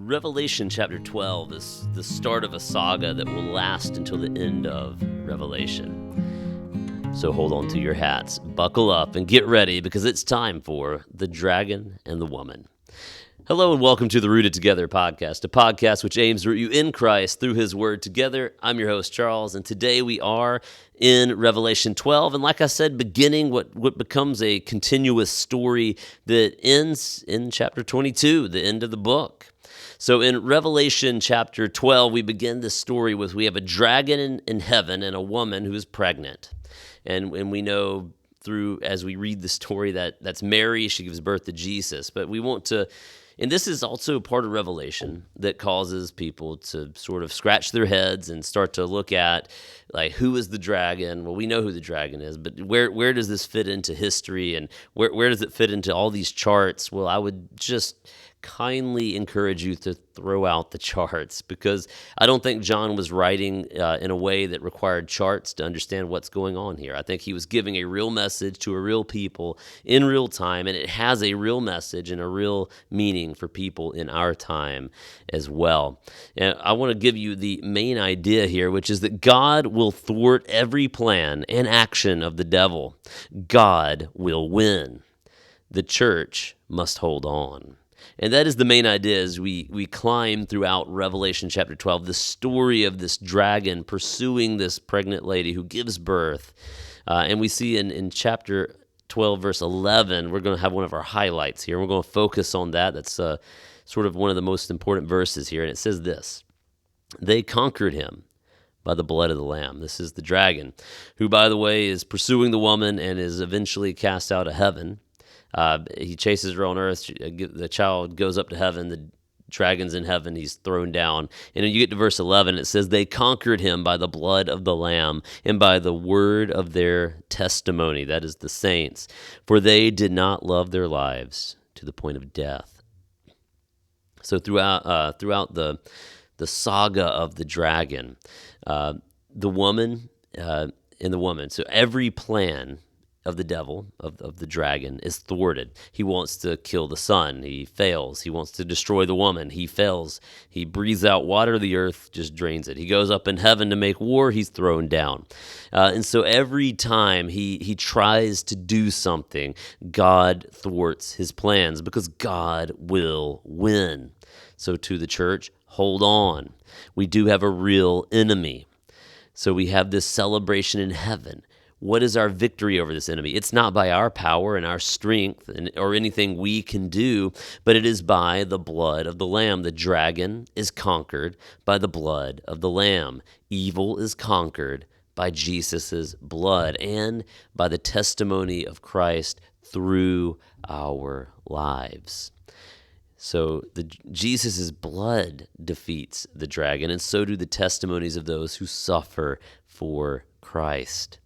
Revelation chapter 12 is the start of a saga that will last until the end of Revelation. So hold on to your hats, buckle up, and get ready because it's time for The Dragon and the Woman. Hello and welcome to the Rooted Together podcast, a podcast which aims to root you in Christ through His Word together. I'm your host, Charles, and today we are in Revelation 12, and like I said, beginning what becomes a continuous story that ends in chapter 22, the end of the book. So in Revelation chapter 12, we begin this story with we have a dragon in heaven and a woman who is pregnant. And we know through, as we read the story, that's Mary. She gives birth to Jesus. But we want to, and this is also part of Revelation that causes people to sort of scratch their heads and start to look at, like, who is the dragon? Well, we know who the dragon is, but where does this fit into history, and where does it fit into all these charts? Well, I would just kindly encourage you to throw out the charts, because I don't think John was writing in a way that required charts to understand what's going on here. I think he was giving a real message to a real people in real time, and it has a real message and a real meaning for people in our time as well. And I want to give you the main idea here, which is that God will thwart every plan and action of the devil. God will win. The church must hold on. And that is the main idea as we climb throughout Revelation chapter 12, the story of this dragon pursuing this pregnant lady who gives birth. And we see in chapter 12, verse 11, we're going to have one of our highlights here. We're going to focus on that. That's sort of one of the most important verses here. And it says this: they conquered him by the blood of the Lamb. This is the dragon, who, by the way, is pursuing the woman and is eventually cast out of heaven. He chases her on earth. The child goes up to heaven. The dragon's in heaven. He's thrown down. And then you get to verse 11. It says, they conquered him by the blood of the Lamb and by the word of their testimony. That is the saints. For they did not love their lives to the point of death. So throughout the saga of the dragon, the woman and the woman. So every plan of the devil, of the dragon, is thwarted. He wants to kill the son. He fails. He wants to destroy the woman. He fails. He breathes out water. The earth just drains it. He goes up in heaven to make war. He's thrown down. And so every time he tries to do something, God thwarts his plans because God will win. So to the church, hold on. We do have a real enemy. So we have this celebration in heaven. What is our victory over this enemy? It's not by our power and our strength or anything we can do, but it is by the blood of the Lamb. The dragon is conquered by the blood of the Lamb. Evil is conquered by Jesus' blood and by the testimony of Christ through our lives. So Jesus' blood defeats the dragon, and so do the testimonies of those who suffer for Christ.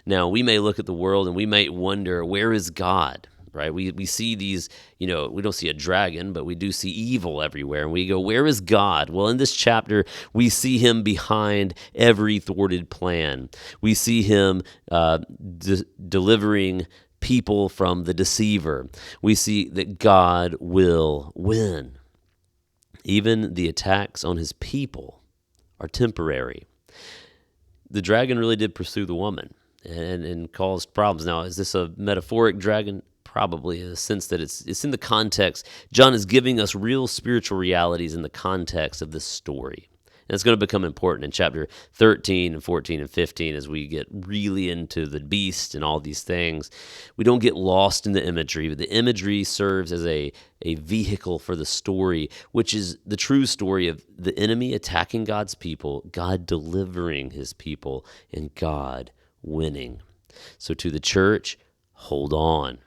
Now, we may look at the world and we might wonder, where is God, right? We see these, we don't see a dragon, but we do see evil everywhere. And we go, where is God? Well, in this chapter, we see him behind every thwarted plan. We see him delivering people from the deceiver. We see that God will win. Even the attacks on his people are temporary. The dragon really did pursue the woman and caused problems. Now, is this a metaphoric dragon? Probably, in the sense that it's in the context. John is giving us real spiritual realities in the context of this story. And it's going to become important in chapter 13 and 14 and 15 as we get really into the beast and all these things. We don't get lost in the imagery, but the imagery serves as a vehicle for the story, which is the true story of the enemy attacking God's people, God delivering his people, and God winning. So to the church, hold on.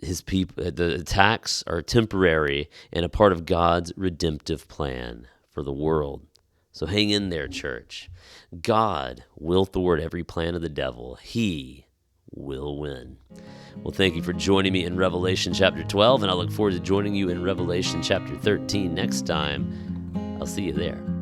His people, the attacks are temporary and a part of God's redemptive plan for the world. So hang in there, church. God will thwart every plan of the devil. He will win. Well, thank you for joining me in Revelation chapter 12, and I look forward to joining you in Revelation chapter 13 next time. I'll see you there.